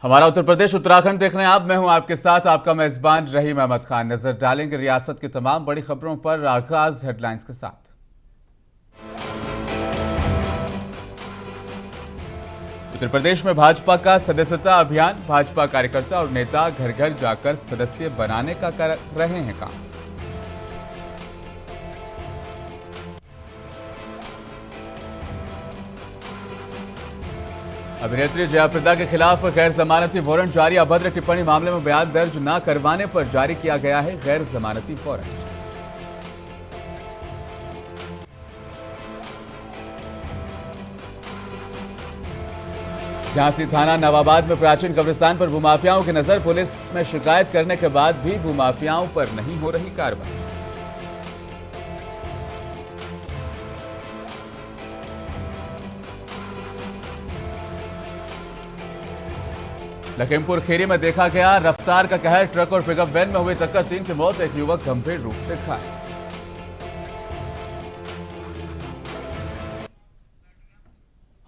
हमारा उत्तर प्रदेश उत्तराखंड देख रहे हैं आप। मैं हूं आपके साथ आपका मेजबान रहीम अहमद खान। नजर डालेंगे रियासत की तमाम बड़ी खबरों पर। आगाज हेडलाइंस के साथ। उत्तर प्रदेश में भाजपा का सदस्यता अभियान। भाजपा कार्यकर्ता और नेता घर घर जाकर सदस्य बनाने का कर रहे हैं काम। अभिनेत्री जयाप्रदा के खिलाफ गैर जमानती वारंट जारी। अभद्र टिप्पणी मामले में बयान दर्ज न करवाने पर जारी किया गया है गैर जमानती वारंट। झांसी थाना नवाबाद में प्राचीन कब्रिस्तान पर भूमाफियाओं की नजर। पुलिस में शिकायत करने के बाद भी भूमाफियाओं पर नहीं हो रही कार्रवाई। लखीमपुर खीरी में देखा गया रफ्तार का कहर। ट्रक और पिकअप वैन में हुई टक्कर, 3 की मौत, एक युवक गंभीर रूप से घायल।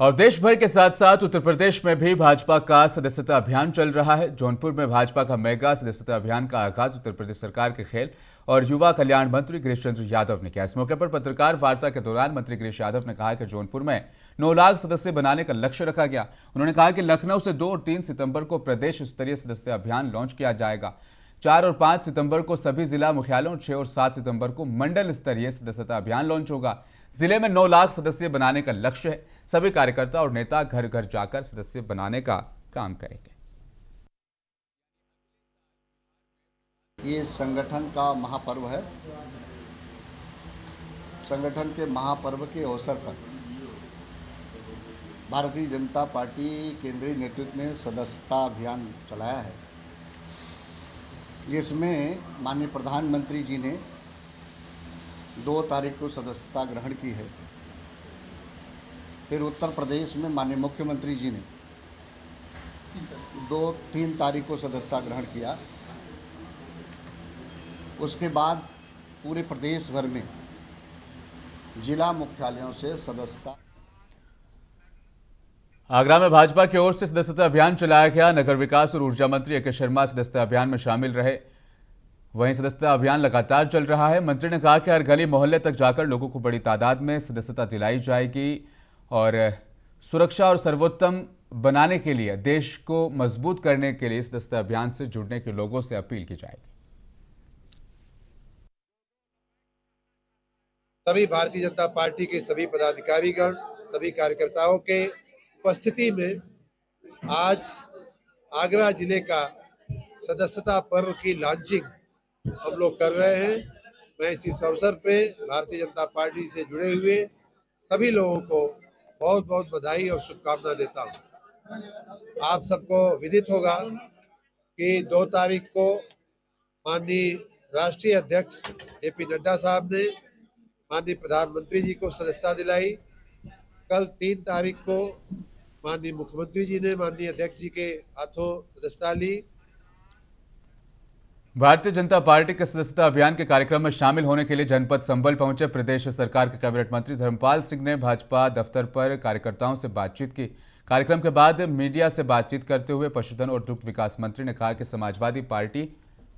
और देश भर के साथ साथ उत्तर प्रदेश में भी भाजपा का सदस्यता अभियान चल रहा है। जौनपुर में भाजपा का मेगा सदस्यता अभियान का आगाज उत्तर प्रदेश सरकार के खेल और युवा कल्याण मंत्री गिरीश चंद्र यादव ने किया। इस मौके पर पत्रकार वार्ता के दौरान मंत्री गिरीश यादव ने कहा कि जौनपुर में 9 लाख सदस्य बनाने का लक्ष्य रखा गया। उन्होंने कहा कि लखनऊ से 2 और 3 सितंबर को प्रदेश स्तरीय सदस्यता अभियान लॉन्च किया जाएगा। 4 और 5 सितंबर को सभी जिला मुख्यालयों, 6 और 7 सितंबर को मंडल स्तरीय सदस्यता अभियान लॉन्च होगा। जिले में 9 लाख सदस्य बनाने का लक्ष्य है। सभी कार्यकर्ता और नेता घर घर जाकर सदस्य बनाने का काम करेंगे। ये संगठन का महापर्व है। संगठन के महापर्व के अवसर पर भारतीय जनता पार्टी केंद्रीय नेतृत्व ने सदस्यता अभियान चलाया है, जिसमें माननीय प्रधानमंत्री जी ने 2 तारीख को सदस्यता ग्रहण की है। फिर उत्तर प्रदेश में माननीय मुख्यमंत्री जी ने 2-3 तारीख को सदस्यता ग्रहण किया। उसके बाद पूरे प्रदेश भर में जिला मुख्यालयों से सदस्यता। आगरा में भाजपा की ओर से सदस्यता अभियान चलाया गया। नगर विकास और ऊर्जा मंत्री ए के शर्मा सदस्यता अभियान में शामिल रहे। वहीं सदस्यता अभियान लगातार चल रहा है। मंत्री ने कहा कि हर गली मोहल्ले तक जाकर लोगों को बड़ी तादाद में सदस्यता दिलाई जाएगी और सुरक्षा और सर्वोत्तम बनाने के लिए, देश को मजबूत करने के लिए सदस्यता अभियान से जुड़ने के लोगों से अपील की जाएगी। सभी भारतीय जनता पार्टी के सभी पदाधिकारीगण, सभी कार्यकर्ताओं के उपस्थिति में आज आगरा जिले का सदस्यता पर्व की लॉन्चिंग हम लोग कर रहे हैं। मैं इस अवसर पे भारतीय जनता पार्टी से जुड़े हुए सभी लोगों को बहुत बहुत बधाई और शुभकामना देता हूं। आप सबको विदित होगा कि 2 तारीख को माननीय राष्ट्रीय अध्यक्ष जेपी नड्डा साहब ने माननीय प्रधानमंत्री जी को सदस्यता दिलाई। कल 3 तारीख को माननीय मुख्यमंत्री जी ने माननीय अध्यक्ष जी के हाथों सदस्यता ली। भारतीय जनता पार्टी के सदस्यता अभियान के कार्यक्रम में शामिल होने के लिए जनपद संभल पहुंचे प्रदेश सरकार के कैबिनेट मंत्री धर्मपाल सिंह ने भाजपा दफ्तर पर कार्यकर्ताओं से बातचीत की। कार्यक्रम के बाद मीडिया से बातचीत करते हुए पशुधन और दुग्ध विकास मंत्री ने कहा कि समाजवादी पार्टी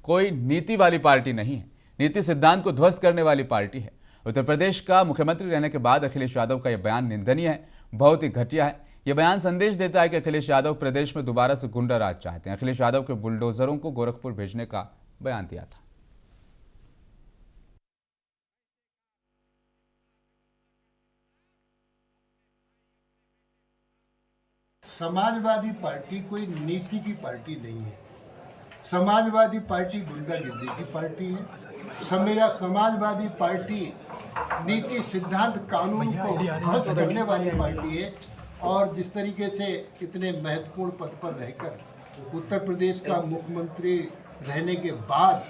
कोई नीति वाली पार्टी नहीं है, नीति सिद्धांत को ध्वस्त करने वाली पार्टी है। उत्तर प्रदेश का मुख्यमंत्री रहने के बाद अखिलेश यादव का यह बयान निंदनीय है, बहुत ही घटिया है। यह बयान संदेश देता है कि अखिलेश यादव प्रदेश में दोबारा से गुंडा राज चाहते हैं। अखिलेश यादव के बुलडोजरों को गोरखपुर भेजने का बयान दिया था। समाजवादी पार्टी कोई नीति की पार्टी नहीं है। समाजवादी पार्टी गुंडागिर्दी की पार्टी है। समाजवादी पार्टी नीति सिद्धांत कानून को ध्वस्त करने वाली पार्टी है। और जिस तरीके से इतने महत्वपूर्ण पद पर रहकर उत्तर प्रदेश का मुख्यमंत्री रहने के बाद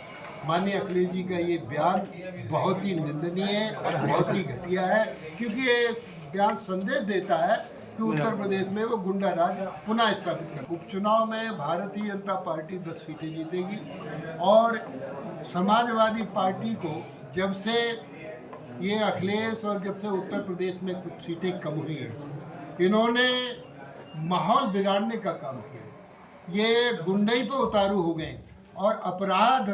माननीय अखिलेश जी का ये बयान बहुत ही निंदनीय है, बहुत ही घटिया है, क्योंकि ये बयान संदेश देता है कि उत्तर प्रदेश में वो गुंडा राज पुनः स्थापित कर। उपचुनाव में भारतीय जनता पार्टी 10 सीटें जीतेगी और समाजवादी पार्टी को जब से ये अखिलेश और जब से उत्तर प्रदेश में कुछ सीटें कम हुई हैं, इन्होंने माहौल बिगाड़ने का काम किया। ये गुंडई पे उतारू हो गए और अपराध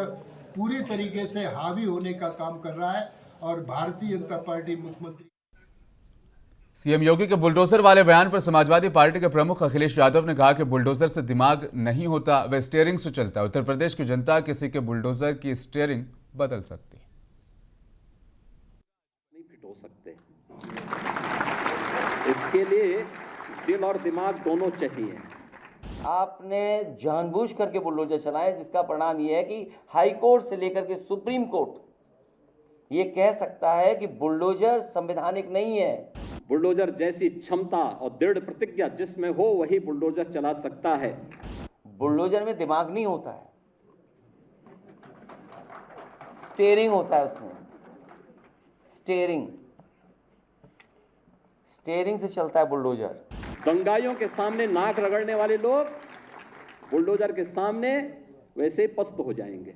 पूरी तरीके से हावी होने का काम कर रहा है। और भारतीय जनता पार्टी मुख्यमंत्री सीएम योगी के बुलडोजर वाले बयान पर समाजवादी पार्टी के प्रमुख अखिलेश यादव ने कहा कि बुलडोजर से दिमाग नहीं होता, वह स्टीयरिंग से चलता है। उत्तर प्रदेश की जनता किसी के बुलडोजर की स्टीयरिंग बदल सकती है। नहीं फिट हो सकते, इसके लिए दिल और दिमाग दोनों चाहिए। आपने जानबूझ करके बुलडोजर चलाए, जिसका परिणाम यह है कि हाई कोर्ट से लेकर के सुप्रीम कोर्ट ये कह सकता है कि बुलडोजर संवैधानिक नहीं है। बुलडोजर जैसी क्षमता और दृढ़ प्रतिज्ञा जिसमें हो वही बुलडोजर चला सकता है। बुलडोजर में दिमाग नहीं होता है, स्टीयरिंग होता है उसमें। स्टीयरिंग से चलता है बुलडोजर। दंगाइयों के सामने नाक रगड़ने वाले लोग बुलडोजर के सामने वैसे ही पस्त हो जाएंगे।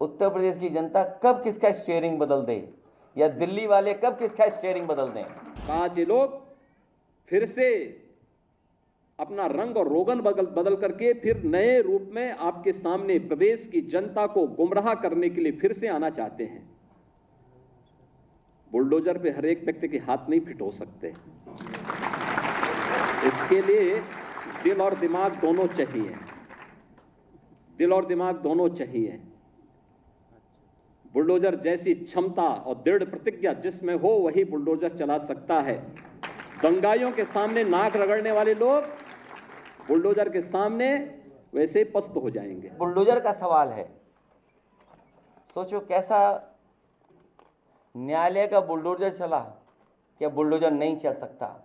उत्तर प्रदेश की जनता कब किसका स्टीयरिंग बदल दे, या दिल्ली वाले कब किसका स्टीयरिंग बदल दें। आज ये लोग फिर से अपना रंग और रोगन बदल करके फिर नए रूप में आपके सामने प्रदेश की जनता को गुमराह करने के लिए फिर से आना चाहते हैं। बुलडोजर पे हर एक व्यक्ति के हाथ नहीं फिट हो सकते, इसके लिए दिल और दिमाग दोनों चाहिए। दिल और दिमाग दोनों चाहिए। बुलडोजर जैसी क्षमता और दृढ़ प्रतिज्ञा जिसमें हो वही बुलडोजर चला सकता है। दंगाइयों के सामने नाक रगड़ने वाले लोग बुलडोजर के सामने वैसे ही पस्त हो जाएंगे। बुलडोजर का सवाल है, सोचो कैसा न्यायालय का बुलडोजर चला, क्या बुलडोजर नहीं चल सकता।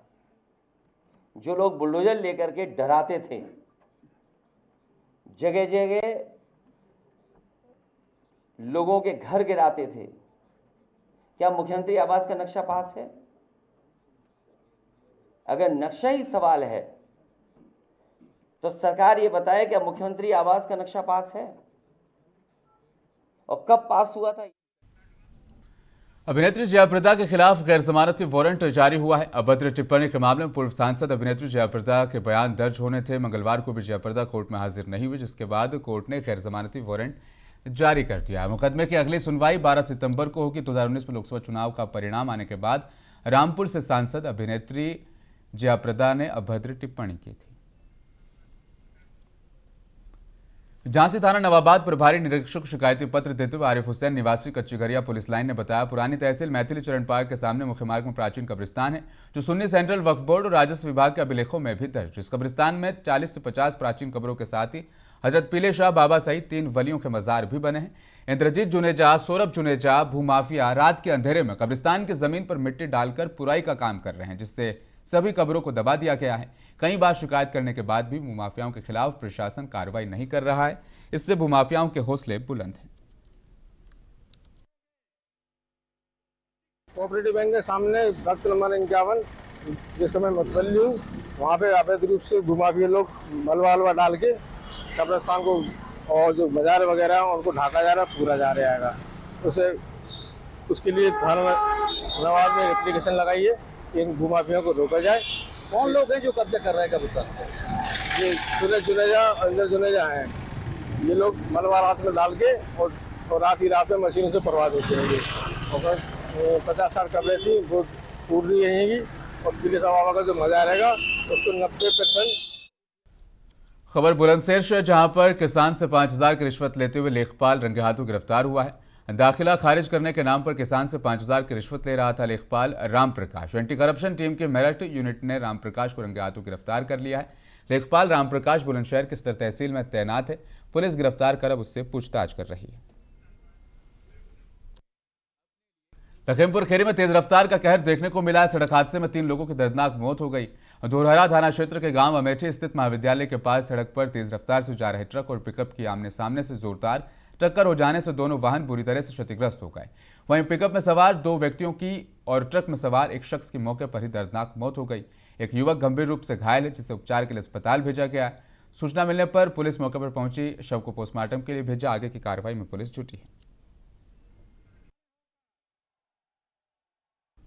जो लोग बुलडोजर लेकर के डराते थे, जगह जगह लोगों के घर गिराते थे, क्या मुख्यमंत्री आवास का नक्शा पास है? अगर नक्शा ही सवाल है तो सरकार ये बताए क्या मुख्यमंत्री आवास का नक्शा पास है और कब पास हुआ था। अभिनेत्री जयाप्रदा के खिलाफ गैर जमानती वारंट जारी हुआ है। अभद्र टिप्पणी के मामले में पूर्व सांसद अभिनेत्री जयाप्रदा के बयान दर्ज होने थे। मंगलवार को भी जयाप्रदा कोर्ट में हाजिर नहीं हुई, जिसके बाद कोर्ट ने गैर जमानती वारंट जारी कर दिया है। मुकदमे की अगली सुनवाई 12 सितंबर को होगी। 2019 में लोकसभा चुनाव का परिणाम आने के बाद रामपुर से सांसद अभिनेत्री जयाप्रदा ने अभद्र टिप्पणी की थी। झांसी थाना नवाबाद प्रभारी निरीक्षक शिकायती पत्र देते हुए आरिफ हुसैन निवासी कच्चीघरिया पुलिस लाइन ने बताया, पुरानी तहसील मैथिली चरण पार्क के सामने मुख्य मार्ग में प्राचीन कब्रिस्तान है, जो सुन्नी सेंट्रल वक्फ बोर्ड और राजस्व विभाग के अभिलेखों में भी दर्ज। इस कब्रिस्तान में 40 से 50 प्राचीन कब्रों के साथ ही हजरत पीले शाह बाबा सहित 3 वलियों के मजार भी बने हैं। इंद्रजीत जुनेजा, सौरभ जुनेजा भूमाफिया रात के अंधेरे में कब्रिस्तान की जमीन पर मिट्टी डालकर पुराई का काम कर रहे हैं, जिससे सभी कब्रों को दबा दिया गया है। कई बार शिकायत करने के बाद भी भूमाफियाओं के खिलाफ प्रशासन कार्रवाई नहीं कर रहा है। इससे भूमाफियाओं के हौसले बुलंद हैं। कोऑपरेटिव बैंक के सामने वक्त नंबर 51 जिस समय मतबली हूँ, वहाँ पे अवैध रूप से भूमाफिया लोग मलबा वलबा डाल के कब्रिस्तान को और जो बाजार वगैरह हैं उनको ढाका जा रहा है, पूरा जा रहा है। उसके लिए थाना नवाब में एप्लीकेशन लगाई है कि इन भूमाफियों को रोका जाए। कौन लोग हैं जो कब्जा कर रहे हैं कब्रिस्तान? ये सूरज जुनेजा, अंदर जुनेजा हैं। ये लोग मलबा रात में डाल के और रात ही रात में मशीनों से परवाह होते हैं। और 50-60 कब्रें थी वो पूरी रही रहेंगी और पीले बाबा का जो मजा रहेगा उसको 90%। खबर बुलंदशहर से, जहां पर किसान से 5000 की रिश्वत लेते हुए लेखपाल रंगे हाथों गिरफ्तार हुआ है। दाखिला खारिज करने के नाम पर किसान से 5000 की रिश्वत ले रहा था लेखपाल रामप्रकाश। एंटी करप्शन टीम के मेरठ यूनिट ने रामप्रकाश को रंगे हाथों गिरफ्तार कर लिया है। लेखपाल रामप्रकाश बुलंदशहर की सदर तहसील में तैनात है। पुलिस गिरफ्तार कर अब उससे पूछताछ कर रही है। लखीमपुर खीरी में तेज रफ्तार का कहर देखने को मिला है। सड़क हादसे में 3 लोगों की दर्दनाक मौत हो गई। धोरहरा थाना क्षेत्र के गांव अमेठी स्थित महाविद्यालय के पास सड़क पर तेज रफ्तार से जा रहे ट्रक और पिकअप की आमने सामने से जोरदार टक्कर हो जाने से दोनों वाहन बुरी तरह से क्षतिग्रस्त हो गए। वहीं पिकअप में सवार 2 व्यक्तियों की और ट्रक में सवार एक शख्स की मौके पर ही दर्दनाक मौत हो गई। एक युवक गंभीर रूप से घायल है, जिसे उपचार के लिए अस्पताल भेजा गया है। सूचना मिलने पर पुलिस मौके पर पहुंची, शव को पोस्टमार्टम के लिए भेजा। आगे की कार्रवाई में पुलिस जुटी है।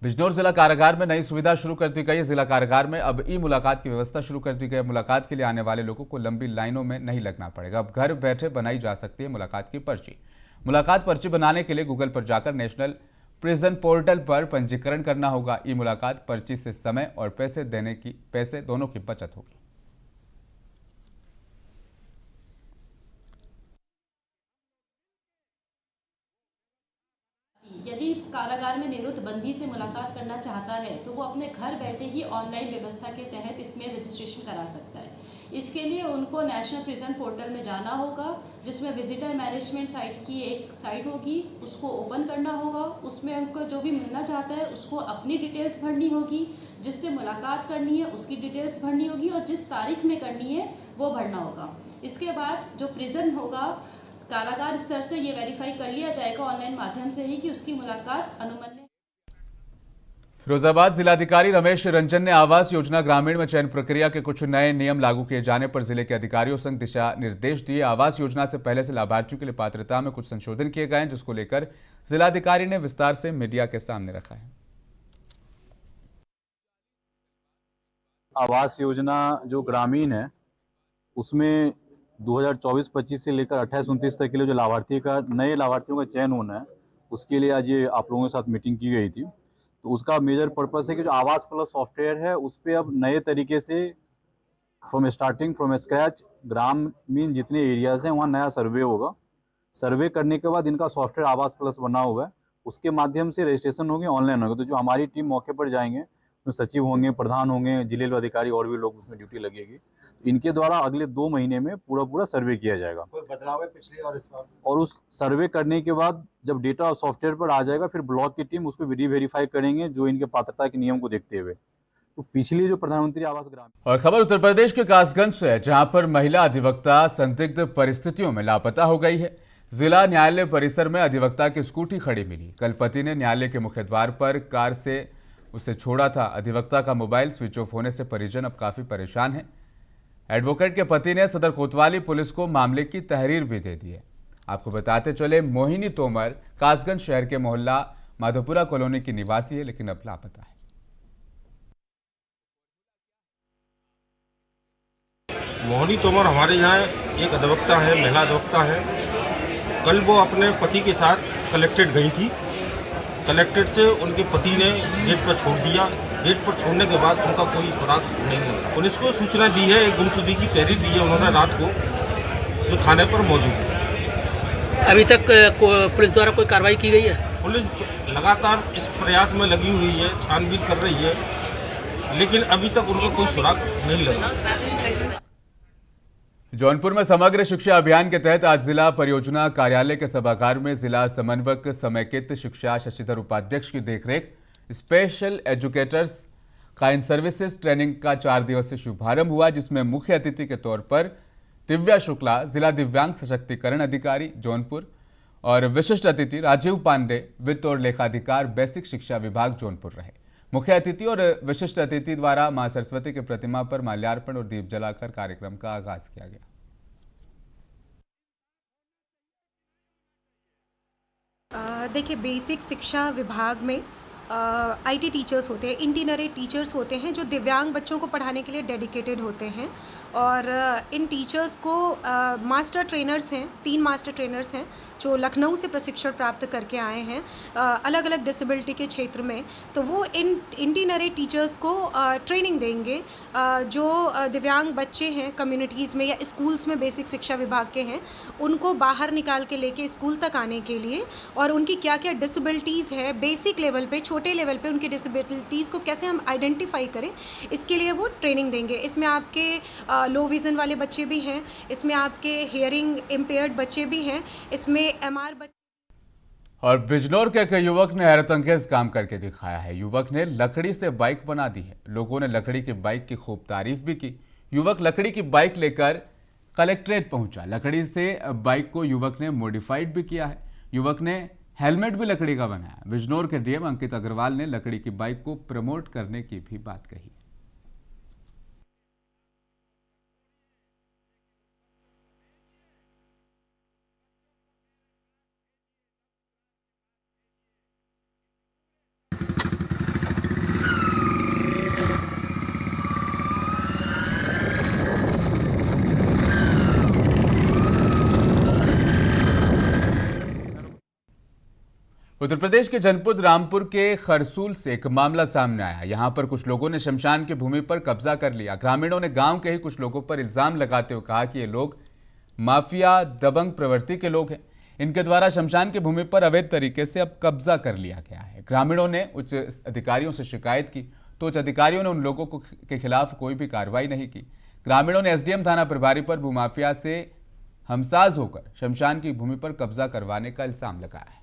बिजनौर जिला कारागार में नई सुविधा शुरू कर दी गई है। जिला कारागार में अब ई मुलाकात की व्यवस्था शुरू कर दी गई है। मुलाकात के लिए आने वाले लोगों को लंबी लाइनों में नहीं लगना पड़ेगा। अब घर बैठे बनाई जा सकती है मुलाकात की पर्ची। मुलाकात पर्ची बनाने के लिए गूगल पर जाकर नेशनल प्रिजन पोर्टल पर पंजीकरण करना होगा। ई मुलाकात पर्ची से समय और पैसे दोनों की बचत होगी। यदि कारागार में निरुद्ध बंदी से मुलाकात करना चाहता है तो वो अपने घर बैठे ही ऑनलाइन व्यवस्था के तहत इसमें रजिस्ट्रेशन करा सकता है। इसके लिए उनको नेशनल प्रिजन पोर्टल में जाना होगा, जिसमें विजिटर मैनेजमेंट साइट की एक साइट होगी, उसको ओपन करना होगा। उसमें उनको जो भी मिलना चाहता है उसको अपनी डिटेल्स भरनी होगी, जिससे मुलाकात करनी है उसकी डिटेल्स भरनी होगी और जिस तारीख में करनी है वो भरना होगा। इसके बाद जो प्रिजन होगा, कारागार स्तर से ये वेरीफाई कर लिया जाएगा ऑनलाइन माध्यम से ही कि उसकी मुलाकात अनुमन्य। फिरोजाबाद जिलाधिकारी रमेश रंजन ने आवास योजना ग्रामीण में चयन प्रक्रिया के कुछ नए नियम लागू किए जाने पर जिले के अधिकारियों संग दिशा निर्देश दिए। आवास योजना से पहले से लाभार्थियों के लिए पात्रता में कुछ संशोधन किए गए हैं, जिसको लेकर जिलाधिकारी ने विस्तार से मीडिया के सामने रखा है। आवास योजना जो ग्रामीण है उसमें 2024-25 से लेकर 28-29 तक के लिए जो नए लाभार्थियों का चयन होना है, उसके लिए आज ये आप लोगों के साथ मीटिंग की गई थी। तो उसका मेजर पर्पस है कि जो आवास प्लस सॉफ्टवेयर है उस पर अब नए तरीके से फ्रॉम स्क्रैच ग्रामीण जितने एरियाज हैं वहाँ नया सर्वे होगा। सर्वे करने के बाद इनका सॉफ्टवेयर आवास प्लस बना हुआ है, उसके माध्यम से रजिस्ट्रेशन होंगे, ऑनलाइन होगा। तो जो हमारी टीम मौके पर जाएंगे, सचिव होंगे, प्रधान होंगे, जिले अधिकारी और भी लोग उसमें ड्यूटी लगेगी। तो इनके द्वारा अगले 2 महीने में पूरा सर्वे किया जाएगा। कोई बदलाव है पिछले और इस बार? और उस सर्वे करने के बाद जब डेटा सॉफ्टवेयर पर आ जाएगा, फिर ब्लॉक की टीम उसको री-वेरीफाई करेंगे जो इनके पात्रता के नियम को देखते हुए। तो पिछली जो प्रधानमंत्री आवास ग्रामीण। और खबर उत्तर प्रदेश के कासगंज से है, जहां पर महिला अधिवक्ता संदिग्ध परिस्थितियों में लापता हो गई है। जिला न्यायालय परिसर में अधिवक्ता की स्कूटी खड़ी मिली। कल पति ने न्यायालय के मुख्य द्वार पर कार से उसे छोड़ा था। अधिवक्ता का मोबाइल स्विच ऑफ होने से परिजन अब काफी परेशान हैं। एडवोकेट के पति ने सदर कोतवाली पुलिस को मामले की तहरीर भी दे दी है। आपको बताते चले, मोहिनी तोमर कासगंज शहर के मोहल्ला माधोपुरा कॉलोनी की निवासी है, लेकिन अब लापता है। मोहिनी तोमर हमारे यहाँ एक अधिवक्ता है, महिला अधिवक्ता है। कल वो अपने पति के साथ कलेक्ट्रेट गई थी। कलेक्ट्रेट से उनके पति ने गेट पर छोड़ दिया। गेट पर छोड़ने के बाद उनका कोई सुराग नहीं मिला। पुलिस को सूचना दी है, एक गुमशुदगी की तहरीर दी है उन्होंने रात को, जो थाने पर मौजूद है। अभी तक पुलिस द्वारा कोई कार्रवाई की गई है? पुलिस लगातार इस प्रयास में लगी हुई है, छानबीन कर रही है, लेकिन अभी तक उनका कोई सुराग नहीं लगा। जौनपुर में समग्र शिक्षा अभियान के तहत आज जिला परियोजना कार्यालय के सभागार में जिला समन्वयक समेकित शिक्षा शशिधर उपाध्यक्ष की देखरेख special educators kind services training का 4 दिवसीय शुभारंभ हुआ, जिसमें मुख्य अतिथि के तौर पर दिव्या शुक्ला, जिला दिव्यांग सशक्तिकरण अधिकारी जौनपुर, और विशिष्ट अतिथि राजीव पांडे, वित्त और लेखाधिकार बेसिक शिक्षा विभाग जौनपुर रहे। मुख्य अतिथि और विशिष्ट अतिथि द्वारा मां सरस्वती की प्रतिमा पर माल्यार्पण और दीप जलाकर कार्यक्रम का आगाज किया गया। देखिए, बेसिक शिक्षा विभाग में आईटी टीचर्स होते हैं, इंटीनरी टीचर्स होते हैं जो दिव्यांग बच्चों को पढ़ाने के लिए डेडिकेटेड होते हैं। और इन टीचर्स को मास्टर ट्रेनर्स हैं, 3 मास्टर ट्रेनर्स हैं जो लखनऊ से प्रशिक्षण प्राप्त करके आए हैं अलग अलग डिसेबिलिटी के क्षेत्र में। तो वो इन इंटीनरी टीचर्स को ट्रेनिंग देंगे जो दिव्यांग बच्चे हैं कम्युनिटीज़ में या स्कूल्स में बेसिक शिक्षा विभाग के हैं, उनको बाहर निकाल के लेके स्कूल तक आने के लिए, और उनकी क्या क्या डिसेबिलिटीज़ है बेसिक लेवल पे, छोटे लेवल पे उनकी डिसेबिलिटीज़ को कैसे हम आइडेंटिफाई करें, इसके लिए वो ट्रेनिंग देंगे। इसमें आपके लो विज़न वाले बच्चे भी हैं, इसमें आपके हियरिंग इम्पेयर्ड बच्चे भी हैं, इसमें एमआर बच्चे। और बिजनौर के एक युवक ने हैरतअंगेज काम करके दिखाया है। युवक ने लकड़ी से बाइक बना दी है। लोगों ने लकड़ी की बाइक की खूब तारीफ भी की। युवक लकड़ी की बाइक लेकर कलेक्ट्रेट पहुंचा। लकड़ी से बाइक को युवक ने मॉडिफाइड भी किया है। युवक ने हेलमेट भी लकड़ी का बनाया। बिजनौर के डीएम अंकित अग्रवाल ने लकड़ी की बाइक को प्रमोट करने की भी बात कही। उत्तर प्रदेश के जनपद रामपुर के खरसूल से एक मामला सामने आया। यहां पर कुछ लोगों ने शमशान की भूमि पर कब्जा कर लिया। ग्रामीणों ने गांव के ही कुछ लोगों पर इल्जाम लगाते हुए कहा कि ये लोग माफिया दबंग प्रवृत्ति के लोग हैं। इनके द्वारा शमशान की भूमि पर अवैध तरीके से अब कब्जा कर लिया गया है। ग्रामीणों ने उच्च अधिकारियों से शिकायत की तो उच्च अधिकारियों ने उन लोगों के खिलाफ कोई भी कार्रवाई नहीं की। ग्रामीणों ने एसडीएम थाना प्रभारी पर भूमाफिया से हमसाज होकर शमशान की भूमि पर कब्जा करवाने का इल्जाम लगाया है।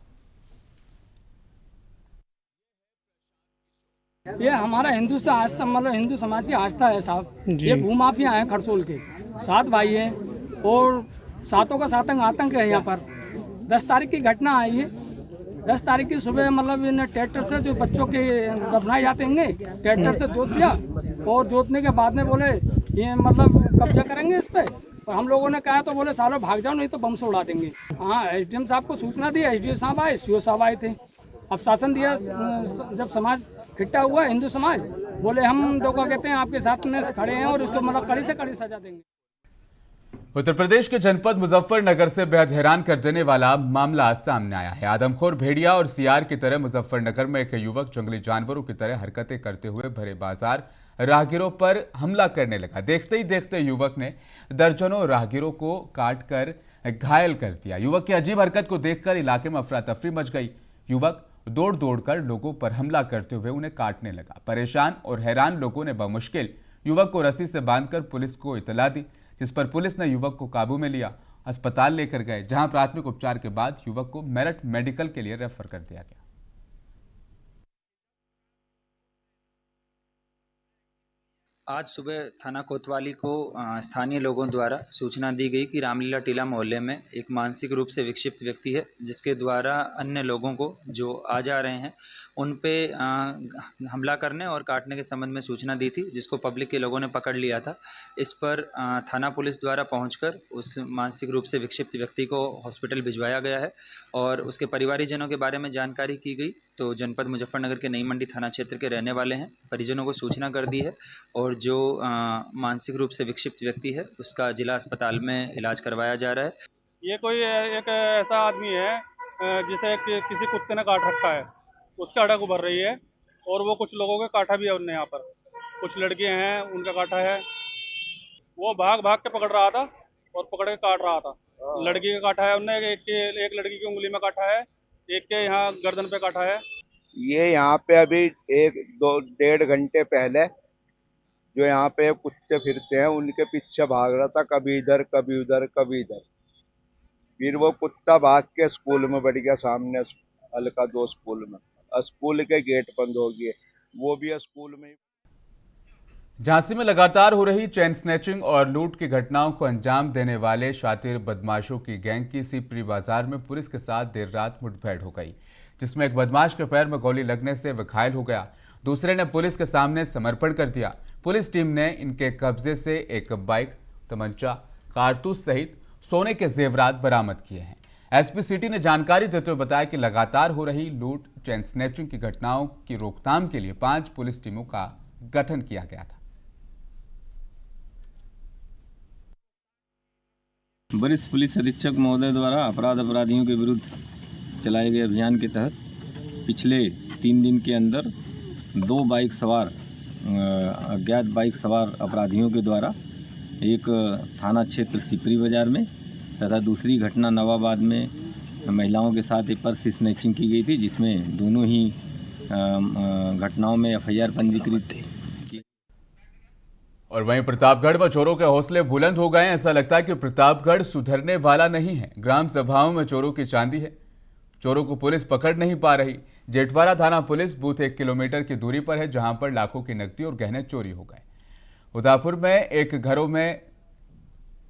ये हमारा हिंदुस्तान आस्था, मतलब हिंदू समाज की आस्था है साहब। ये भूमाफिया हैं खरसूल के 7 भाई हैं और सातों का आतंक है। यहाँ पर 10 तारीख की घटना आई है। 10 तारीख की सुबह मतलब इन ट्रैक्टर से जो बच्चों के दफनाए जाते हैं ट्रैक्टर से जोत दिया और जोतने के बाद में बोले ये मतलब कब्जा करेंगे इस पर। और हम लोगों ने कहा तो बोले सालों भाग जाओ नहीं तो बम से उड़ा देंगे। हाँ, एसडीएम साहब को सूचना दी, एसडीओ साहब आए, सीओ साहब आए थे। अब शासन दिया, जब समाज इकट्ठा हुआ हिंदू समाज, बोले हम दो क्या कहते हैं आपके साथ में खड़े हैं और इसको मतलब कड़ी से कड़ी सजा देंगे। उत्तर प्रदेश के जनपद मुजफ्फरनगर से बेहद हैरान कर देने वाला मामला सामने आया है। आदमखोर भेड़िया और सियार की तरह मुजफ्फरनगर में एक युवक जंगली जानवरों की तरह हरकतें करते हुए भरे बाजार राहगीरों पर हमला करने लगा। देखते ही देखते युवक ने दर्जनों राहगीरों को काट कर घायल कर दिया। युवक की अजीब हरकत को देखकर इलाके में अफरा तफरी मच गई। युवक दौड़ दौड़कर लोगों पर हमला करते हुए उन्हें काटने लगा। परेशान और हैरान लोगों ने बमुश्किल युवक को रस्सी से बांधकर पुलिस को इतला दी, जिस पर पुलिस ने युवक को काबू में लिया, अस्पताल लेकर गए, जहां प्राथमिक उपचार के बाद युवक को मेरठ मेडिकल के लिए रेफर कर दिया गया। आज सुबह थाना कोतवाली को स्थानीय लोगों द्वारा सूचना दी गई कि रामलीला टीला मोहल्ले में एक मानसिक रूप से विक्षिप्त व्यक्ति है, जिसके द्वारा अन्य लोगों को जो आ जा रहे हैं उन पे हमला करने और काटने के संबंध में सूचना दी थी, जिसको पब्लिक के लोगों ने पकड़ लिया था। इस पर थाना पुलिस द्वारा पहुंचकर उस मानसिक रूप से विक्षिप्त व्यक्ति को हॉस्पिटल भिजवाया गया है और उसके परिवारीजनों के बारे में जानकारी की गई। तो जनपद मुजफ्फरनगर के नई मंडी थाना क्षेत्र के रहने वाले हैं, परिजनों को सूचना कर दी है और जो मानसिक रूप से विक्षिप्त व्यक्ति है उसका जिला अस्पताल में इलाज करवाया जा रहा है। ये कोई एक ऐसा आदमी है जिसे किसी कुत्ते ने काट रखा है, उसकी अड़क उभर रही है और वो कुछ लोगों के काटा भी है उनने। यहाँ पर कुछ लड़कियां हैं उनका काटा है। वो भाग भाग के पकड़ रहा था और पकड़ के काट रहा था। लड़की का काटा है उनने, एक लड़की की उंगली में काटा है, एक के यहाँ गर्दन पे काटा है। ये यहाँ पे अभी 1-2-1.5 घंटे पहले जो यहाँ पे कुत्ते फिरते हैं उनके पीछे भाग रहा था, कभी इधर कभी उधर कभी इधर। फिर वो कुत्ता भाग के स्कूल में बढ़ गया, सामने हल्का 2 स्कूल में। स्कूल के गेट बंद हो गए, वो भी स्कूल में। झांसी में लगातार हो रही चेन स्नैचिंग और लूट की घटनाओं को अंजाम देने वाले शातिर बदमाशों की गैंग की सीपरी बाजार में पुलिस के साथ देर रात मुठभेड़ हो गई, जिसमें एक बदमाश के पैर में गोली लगने से वह घायल हो गया। दूसरे ने पुलिस के सामने समर्पण कर दिया। पुलिस टीम ने इनके कब्जे से एक बाइक, तमंचा, कारतूस सहित सोने के जेवरात बरामद किए हैं। एसपी सिटी ने जानकारी देते हुए बताया कि लगातार हो रही लूट, चेन स्नैचिंग की घटनाओं की रोकथाम के लिए 5 पुलिस टीमों का गठन किया गया था। वरिष्ठ पुलिस अधीक्षक महोदय द्वारा अपराधियों के विरुद्ध चलाए गए अभियान के तहत पिछले 3 दिन के अंदर 2 बाइक सवार अज्ञात बाइक सवार अपराधियों के द्वारा एक थाना क्षेत्र सीपरी बाजार में तथा दूसरी घटना नवाबाद में महिलाओं के साथ एक पर्स स्नैचिंग की गई थी, जिसमें दोनों ही घटनाओं में एफआईआर पंजीकृत की। और वहीं प्रतापगढ़ में चोरों के हौसले बुलंद हो गए। ऐसा लगता है कि प्रतापगढ़ सुधरने वाला नहीं है। ग्राम सभाओं में चोरों की चांदी है। चोरों को पुलिस पकड़ नहीं पा रही। जेठवारा थाना पुलिस बूथ 1 किलोमीटर की दूरी पर है, जहां पर लाखों की नकदी और गहने चोरी हो गए। उदापुर में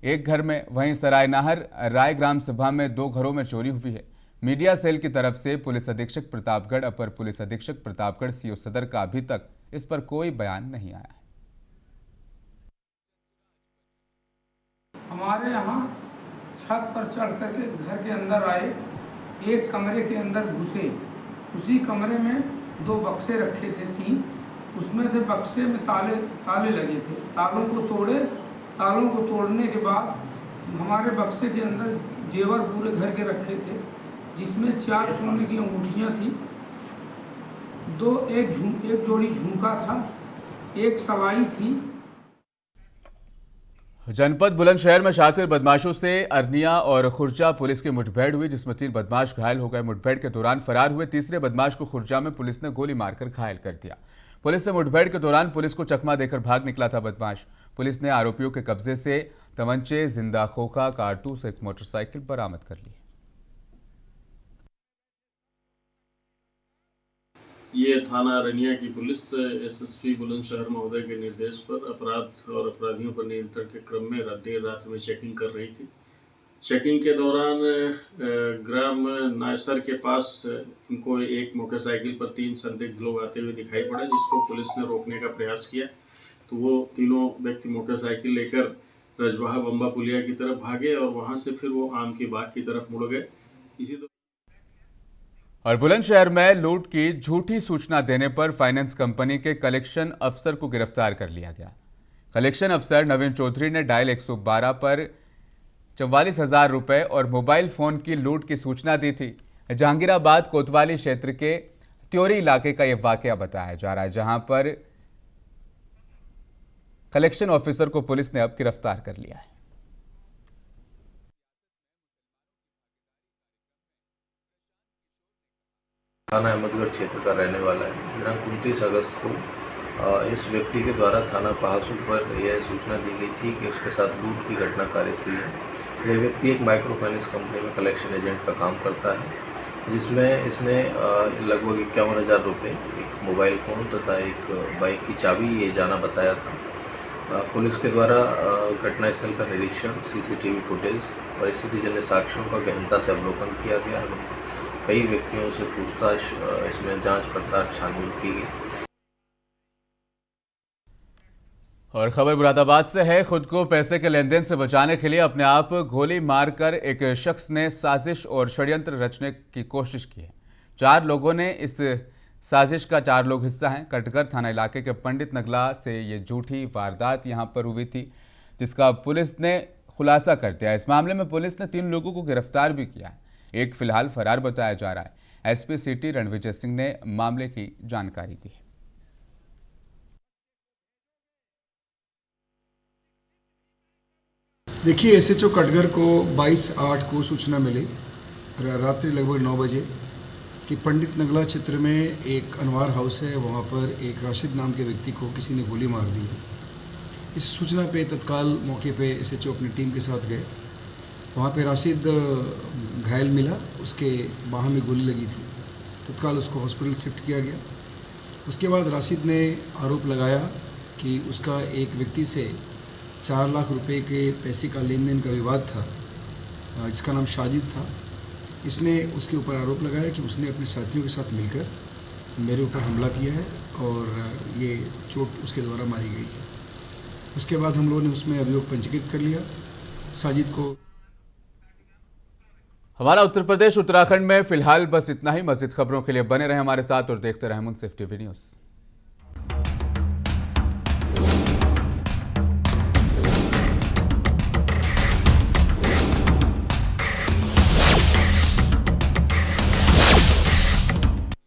एक घर में, वहीं सरायनाहर राय ग्राम सभा में 2 घरों में चोरी हुई है। मीडिया सेल की तरफ से पुलिस अधीक्षक प्रतापगढ़, अपर पुलिस अधीक्षक प्रतापगढ़, सीओ सदर का अभी तक इस पर कोई बयान नहीं आया है। हमारे यहाँ छत पर चढ़ करके घर के अंदर आए, एक कमरे के अंदर घुसे, उसी कमरे में 2 बक्से रखे थे 3, उसमें से बक्से में ताले लगे थे। तालों को तोड़े। तालों को तोड़ने के बाद हमारे बक्से के अंदर जेवर पूरे घर के रखे थे जिसमें 4 सोने की अंगूठियाँ थी, एक जोड़ी झुमका था, एक सवाई थी। जनपद बुलंदशहर में शातिर बदमाशों से अरनिया और खुर्जा पुलिस की मुठभेड़ हुई, जिसमें 3 बदमाश घायल हो गए। मुठभेड़ के दौरान फरार हुए तीसरे बदमाश को खुर्जा में पुलिस ने गोली मारकर घायल कर दिया। पुलिस से मुठभेड़ के दौरान पुलिस को चकमा देकर भाग निकला था बदमाश। पुलिस ने आरोपियों के कब्जे से तमंचे, जिंदा खोखा, कारतूस, एक मोटरसाइकिल बरामद कर ली। ये थाना अरनिया की पुलिस एसएसपी बुलंदशहर महोदय के निर्देश पर अपराध और अपराधियों पर नियंत्रण के क्रम में देर रात में चेकिंग कर रही थी। चेकिंग के दौरान ग्राम नायसर के पास इनको एक मोटरसाइकिल पर 3 संदिग्ध लोग आते हुए दिखाई पड़े, जिसको पुलिस ने रोकने का प्रयास किया तो वो तीनों व्यक्ति मोटरसाइकिल लेकर रजवाहा बम्बा पुलिया की तरफ भागे और वहाँ से फिर वो आम की बाग की तरफ मुड़ गए। इसी और बुलंदशहर में लूट की झूठी सूचना देने पर फाइनेंस कंपनी के कलेक्शन अफसर को गिरफ्तार कर लिया गया। कलेक्शन अफसर नवीन चौधरी ने डायल 112 पर 44,000 रुपए और मोबाइल फोन की लूट की सूचना दी थी। जहांगीराबाद कोतवाली क्षेत्र के त्योरी इलाके का यह वाकया बताया जा रहा है, जहां पर कलेक्शन ऑफिसर को पुलिस ने अब गिरफ्तार कर लिया है। थाना अहमदगढ़ क्षेत्र का रहने वाला है। दिनांक 29 अगस्त को इस व्यक्ति के द्वारा थाना पहासू पर यह सूचना दी गई थी कि उसके साथ लूट की घटना कारित हुई है। यह व्यक्ति एक माइक्रो फाइनेंस कंपनी में कलेक्शन एजेंट का काम करता है, जिसमें इसने लगभग 51,000 रुपये, एक मोबाइल फ़ोन तथा एक बाइक की चाबी ये जाना बताया था। पुलिस के द्वारा घटनास्थल का निरीक्षण, सीसीटीवी फुटेज और स्थितिजन्य साक्ष्यों का गहनता से अवलोकन किया गया। कई व्यक्तियों से पूछताछ, इसमें जांच पड़ताल छानबीन की गई। और खबर मुरादाबाद से है। खुद को पैसे के लेन देन से बचाने के लिए अपने आप गोली मारकर एक शख्स ने साजिश और षड्यंत्र रचने की कोशिश की है। 4 लोगों ने इस साजिश का 4 लोग हिस्सा हैं। कटघर थाना इलाके के पंडित नगला से ये झूठी वारदात यहां पर हुई थी, जिसका पुलिस ने खुलासा कर दिया। इस मामले में पुलिस ने 3 लोगों को गिरफ्तार भी किया है। एक फिलहाल फरार बताया जा रहा है। एसपी सिटी रणविजय सिंह ने मामले की जानकारी दी है। देखिए, एसएचओ कटघर को 22/8 को सूचना मिली रात्रि लगभग 9 बजे कि पंडित नगला क्षेत्र में एक अनवार हाउस है, वहाँ पर एक राशिद नाम के व्यक्ति को किसी ने गोली मार दी है। इस सूचना पे तत्काल मौके पे एसएचओ अपनी टीम के साथ गए। वहाँ पे राशिद घायल मिला, उसके बाह में गोली लगी थी। तत्काल उसको हॉस्पिटल शिफ्ट किया गया। उसके बाद राशिद ने आरोप लगाया कि उसका एक व्यक्ति से 4 लाख रुपए के पैसे का लेन देन का विवाद था, जिसका नाम साजिद था। इसने उसके ऊपर आरोप लगाया कि उसने अपने साथियों के साथ मिलकर मेरे ऊपर हमला किया है और ये चोट उसके द्वारा मारी गई है। उसके बाद हम लोगों ने उसमें अभियोग पंजीकृत कर लिया। साजिद को हमारा उत्तर प्रदेश उत्तराखंड में फिलहाल बस इतना ही। मज़ीद खबरों के लिए बने रहें हमारे साथ और देखते रहें मुंसिफ टीवी न्यूज़।